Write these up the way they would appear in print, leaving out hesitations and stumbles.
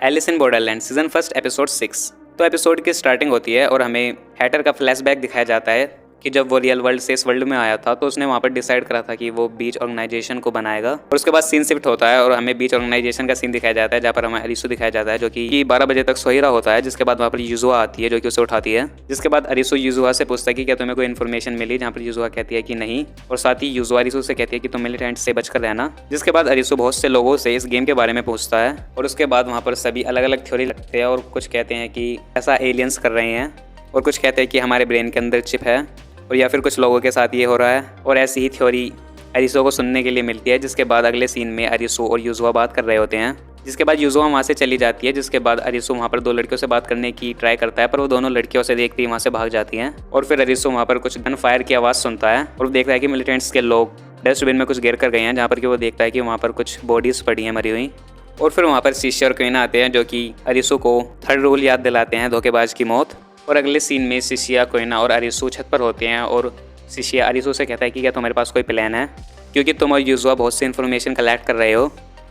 Alice in Borderland season first episode 6। तो episode की starting होती है और हमें हैटर का फ्लैशबैक दिखाया जाता है कि जब वो रियल वर्ल्ड से इस वर्ल्ड में आया था तो उसने वहाँ पर डिसाइड करा था कि वो बीच ऑर्गेनाइजेशन को बनाएगा। और उसके बाद सीन शिफ्ट होता है और हमें बीच ऑर्गेनाइजेशन का सीन दिखाया जाता है जहाँ पर हमें अरिसु दिखाया जाता है जो कि 12 बजे तक सो ही रहा होता है। जिसके बाद वहाँ पर युजुआ आती है जो कि उसे उठाती है। जिसके बाद अरिसु युजुआ से पूछता है कि क्या तुम्हें कोई इन्फॉर्मेशन मिली, जहाँ पर युजुआ कहती है कि नहीं। और साथ ही युजुआ अरिसु से कहती है कि तुम मिलिटेंट से बचकर रहना। जिसके बाद अरिसु बहुत से लोगों से इस गेम के बारे में पूछता है और उसके बाद वहाँ पर सभी अलग अलग थ्योरी लगते हैं और कुछ कहते हैं कि ऐसा एलियंस कर रहे हैं और कुछ कहते हैं कि हमारे ब्रेन के अंदर चिप है और या फिर कुछ लोगों के साथ ये हो रहा है। और ऐसी ही थ्योरी अरिसो को सुनने के लिए मिलती है। जिसके बाद अगले सीन में अरिसो और युजुआ बात कर रहे होते हैं। जिसके बाद युजुआ वहाँ से चली जाती है। जिसके बाद अरिसो वहाँ पर 2 लड़कियों से बात करने की ट्राई करता है पर वो दोनों लड़कियों से देखते ही वहाँ से भाग जाती हैं। और फिर अरिसो वहाँ पर कुछ गन फायर की आवाज़ सुनता है और देखता है कि मिलिटेंट्स के लोग डस्टबिन में कुछ गिर कर गए हैं, जहाँ पर कि वो देखता है कि वहाँ पर कुछ बॉडीज़ पड़ी हैं मरी हुई। और फिर वहाँ पर शिष्य और क्वीना आते हैं जो कि अरिसो को थर्ड रूल याद दिलाते हैं, धोखेबाज की मौत। और अगले सीन में शिष्या, क्वीना और अरिसो छत पर होते हैं और शिष्या अरिसो से कहता है कि क्या तुम्हारे पास कोई प्लान है, क्योंकि तुम और युजुआ बहुत सी इन्फॉर्मेशन कलेक्ट कर रहे हो।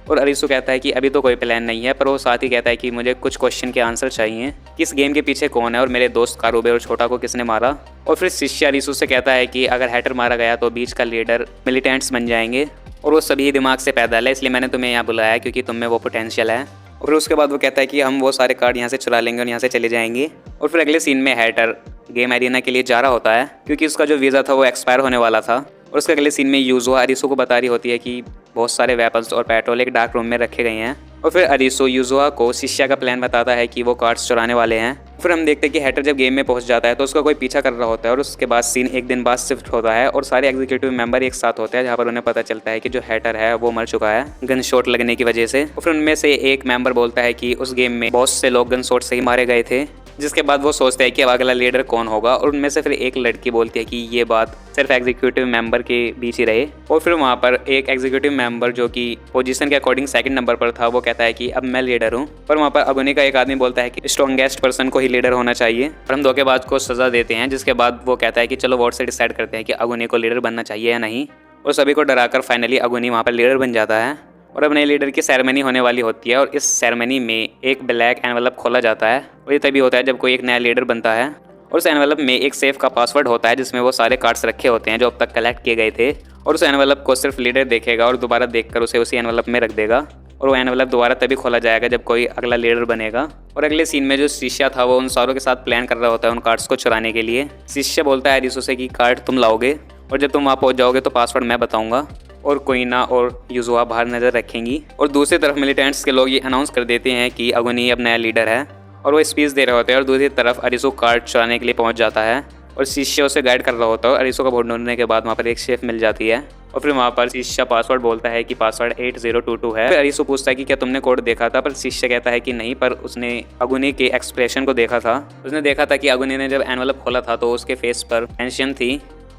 और अरिसो कहता है कि अभी तो कोई प्लान नहीं है, पर वो साथ ही कहता है कि मुझे कुछ क्वेश्चन के आंसर चाहिए, किस गेम के पीछे कौन है और मेरे दोस्त कारुबे और छोटा को किसने मारा। और फिर शिष्या अरिसो से कहता है कि अगर हैटर मारा गया तो बीच का लीडर मिलिटेंट्स बन जाएंगे और वो सभी दिमाग से पैदल है, इसलिए मैंने तुम्हें यहाँ बुलाया क्योंकि तुम में वो पोटेंशियल है। और फिर उसके बाद वो कहता है कि हम वो सारे कार्ड यहाँ से चुरा लेंगे और यहाँ से चले जाएंगे। और फिर अगले सीन में हैटर गेम एरिना के लिए जा रहा होता है क्योंकि उसका जो वीज़ा था वो एक्सपायर होने वाला था। और उसके अगले सीन में युजुआ अरिसो को बता रही होती है कि बहुत सारे वेपन्स और पेट्रोल एक डार्क रूम में रखे गए हैं। और फिर अरिसो युजुआ को शिष्या का प्लान बताता है कि वो कार्ड्स चुराने वाले हैं। फिर हम देखते हैं कि हैटर जब गेम में पहुंच जाता है तो उसका कोई पीछा कर रहा होता है। और उसके बाद सीन एक दिन बाद शिफ्ट होता है और सारे एग्जीक्यूटिव मेंबर एक साथ होते हैं, जहाँ पर उन्हें पता चलता है कि जो हैटर है वो मर चुका है गन शॉट लगने की वजह से। और फिर उनमें से एक मेंबर बोलता है कि उस गेम में बहुत से लोग गन शॉट से ही मारे गए थे। जिसके बाद वो सोचते हैं कि अब अगला लीडर कौन होगा। और उनमें से फिर एक लड़की बोलती है कि ये बात सिर्फ एग्जीक्यूटिव मेंबर के बीच ही रहे। और फिर वहाँ पर एक एग्जीक्यूटिव मेंबर जो कि पोजीशन के अकॉर्डिंग सेकंड नंबर पर था वो कहता है कि अब मैं लीडर हूँ। पर वहाँ पर अगुनी का एक आदमी बोलता है कि स्ट्रॉन्गेस्ट पर्सन को ही लीडर होना चाहिए। और हम धोखेबाज को सजा देते हैं। जिसके बाद वो कहता है कि चलो वोट से डिसाइड करते हैं कि अगुनी को लीडर बनना चाहिए या नहीं। और सभी को डराकर फाइनली अगुनी वहाँ पर लीडर बन जाता है। और अब नए लीडर की सेरेमनी होने वाली होती है और इस सेरेमनी में एक ब्लैक एनवेलप खोला जाता है। और ये तभी होता है जब कोई एक नया लीडर बनता है। और उस एनवेलप में एक सेफ का पासवर्ड होता है जिसमें वो सारे कार्ड्स रखे होते हैं जो अब तक कलेक्ट किए गए थे। और उस एनवेलप को सिर्फ लीडर देखेगा और दोबारा देखकर उसे उसी एनवेलप में रख देगा। और वो एनवेलप दोबारा तभी खोला जाएगा जब कोई अगला लीडर बनेगा। और अगले सीन में जो शिष्या था वो उन सारों के साथ प्लान कर रहा होता है उन कार्ड्स को चुराने के लिए। शिष्या बोलता है अरिसो से कि कार्ड तुम लाओगे और जब तुम वहाँ पहुँच जाओगे तो पासवर्ड मैं बताऊँगा। और क्वीना और युजुआ बाहर नज़र रखेंगी। और दूसरी तरफ मिलिटेंट्स के लोग ये अनाउंस कर देते हैं कि अगुनी अब नया लीडर है और वो स्पीच दे रहे होते हैं। और दूसरी तरफ अरिसो कार्ड चुराने के लिए पहुंच जाता है और शिष्य उसे गाइड कर रहा होता है। और अरिसो का भोट ढूंढने के बाद वहाँ पर एक शेफ मिल जाती है और फिर वहाँ पर शिष्य पासवर्ड बोलता है कि पासवर्ड 8022 है। फिर अरिसो पूछता है कि क्या तुमने कोड देखा था, पर शिष्य कहता है कि नहीं, पर उसने अगुनी के एक्सप्रेशन को देखा था। उसने देखा था कि अगुनी ने जब एनवेलप खोला था तो उसके फेस पर टेंशन थी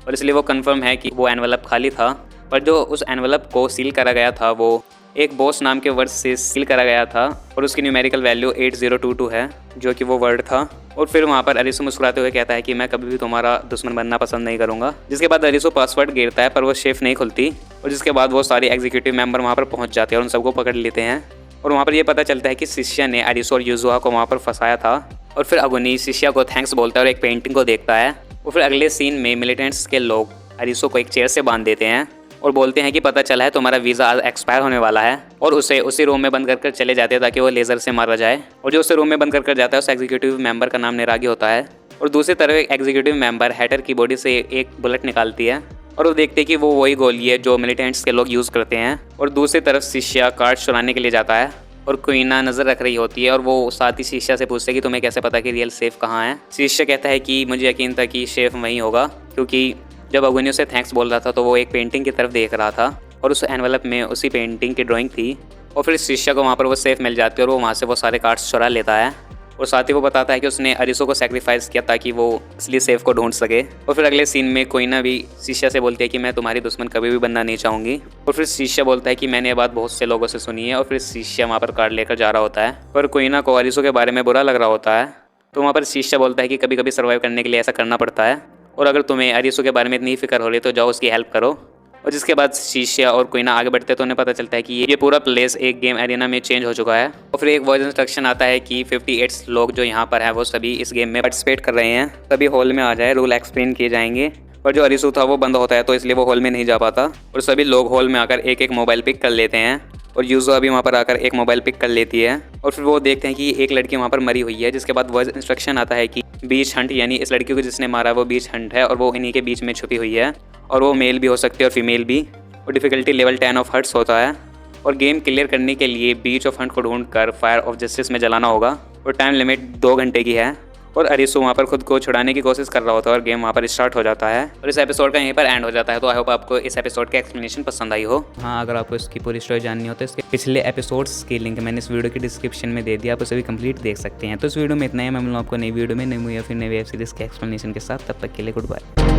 और इसलिए वो कन्फर्म है कि वो एनवेलप खाली था। पर जो उस एनवेलप को सील करा गया था वो एक बॉस नाम के वर्ड से सील करा गया था और उसकी न्यूमेरिकल वैल्यू 8022 है जो कि वो वर्ड था। और फिर वहाँ पर अरिसो मुस्कुराते हुए कहता है कि मैं कभी भी तुम्हारा दुश्मन बनना पसंद नहीं करूँगा। जिसके बाद अरिसो पासवर्ड गिरता है पर वो शेफ नहीं खुलती। और जिसके बाद वो सारे एग्जीक्यूटिव मेंबर वहाँ पर पहुँच जाते हैं और उन सबको पकड़ लेते हैं। और वहाँ पर ये पता चलता है कि शिष्या ने अरिसो और युजुआ को वहाँ पर फंसाया था। और फिर अगुनी शिष्या को थैंक्स बोलता है और एक पेंटिंग को देखता है। और फिर अगले सीन में मिलिटेंट्स के लोग अरिसो को एक चेयर से बांध देते हैं और बोलते हैं कि पता चला है तुम्हारा वीज़ा आज एक्सपायर होने वाला है। और उसे उसी रूम में बंद कर चले जाते हैं ताकि वो लेज़र से मारा जाए। और जो उसे रूम में बंद कर जाता है उस एग्जीक्यूटिव मेंबर का नाम निरागी होता है। और दूसरी तरफ एक एग्जीक्यूटिव मेंबर हैटर की बॉडी से एक बुलेट निकालती है और वो देखते हैं कि वो वही गोली है जो मिलिटेंट्स के लोग यूज़ करते हैं। और दूसरी तरफ शिष्या कार्ड चुराने के लिए जाता है और क्वीना नज़र रख रही होती है और वो साथ ही शिष्या से पूछते हैं कि तुम्हें कैसे पता कि रियल सेफ कहाँ है। शिष्या कहता है कि मुझे यकीन था कि शेफ वहीं होगा, क्योंकि जब अगुनी उसे थैंक्स बोल रहा था तो वो एक पेंटिंग की तरफ देख रहा था और उस एनवेलप में उसी पेंटिंग की ड्राइंग थी। और फिर शिष्या को वहाँ पर वो सेफ मिल जाती है और वो वहाँ से वो सारे कार्ड्स चुरा लेता है। और साथ ही वो बताता है कि उसने अरिसो को सेक्रीफाइस किया ताकि वो इसलिए सेफ को ढूंढ सके। और फिर अगले सीन में क्वीना भी शिष्या से बोलती है कि मैं तुम्हारी दुश्मन कभी भी बनना नहीं चाहूँगी। और फिर शिष्या बोलता है कि मैंने ये बात बहुत से लोगों से सुनी है। और फिर शिष्या वहाँ पर कार्ड लेकर जा रहा होता है पर क्वीना को अरिसो के बारे में बुरा लग रहा होता है। तो वहाँ पर शिष्या बोलता है कि कभी कभी सर्वाइव करने के लिए ऐसा करना पड़ता है और अगर तुम्हें अरिसो के बारे में इतनी फिक्र हो रही तो जाओ उसकी हेल्प करो। और जिसके बाद शीशिया और कोइना आगे बढ़ते हैं तो उन्हें पता चलता है कि ये पूरा प्लेस एक गेम एरिना में चेंज हो चुका है। और फिर एक वॉइस इंस्ट्रक्शन आता है कि 58 लोग जो यहाँ पर हैं वो सभी इस गेम में पार्टिसिपेट कर रहे हैं, सभी हॉल में आ जाए, रूल एक्सप्लेन किए जाएंगे। पर जो अरिसू था वो बंद होता है तो इसलिए वो हॉल में नहीं जा पाता और सभी लोग हॉल में आकर एक एक मोबाइल पिक कर लेते हैं और यूजो अभी वहाँ पर आकर एक मोबाइल पिक कर लेती है। और फिर वो देखते हैं कि एक लड़की वहाँ पर मरी हुई है, जिसके बाद वॉइस इंस्ट्रक्शन आता है कि बीच हंट, यानी इस लड़की को जिसने मारा वो बीच हंट है और वो इन्हीं के बीच में छुपी हुई है और वो मेल भी हो सकती है और फीमेल भी। और डिफिकल्टी लेवल 10 ऑफ हर्ट्स होता है और गेम क्लियर करने के लिए बीच ऑफ हंट को ढूंढकर फायर ऑफ जस्टिस में जलाना होगा और टाइम लिमिट 2 घंटे की है। और अरिसू वहाँ पर खुद को छुड़ाने की कोशिश कर रहा होता है और गेम वहाँ पर स्टार्ट हो जाता है और इस एपिसोड का यहीं पर एंड हो जाता है। तो आई होप आपको इस एपिसोड का एक्सप्लेनेशन पसंद आई हो। हाँ, अगर आपको इसकी पूरी स्टोरी जाननी हो तो इसके पिछले एपिसोड्स की लिंक मैंने इस वीडियो की डिस्क्रिप्शन में दे दिया, आप उसे भी कंप्लीट देख सकते हैं। तो इस वीडियो में इतना ही, मैं मिलूँ आपको नई वीडियो में नई मूवी या फिर नई वेब सीरीज के एक्सप्लेनेशन के साथ। तब तक के लिए गुड बाय।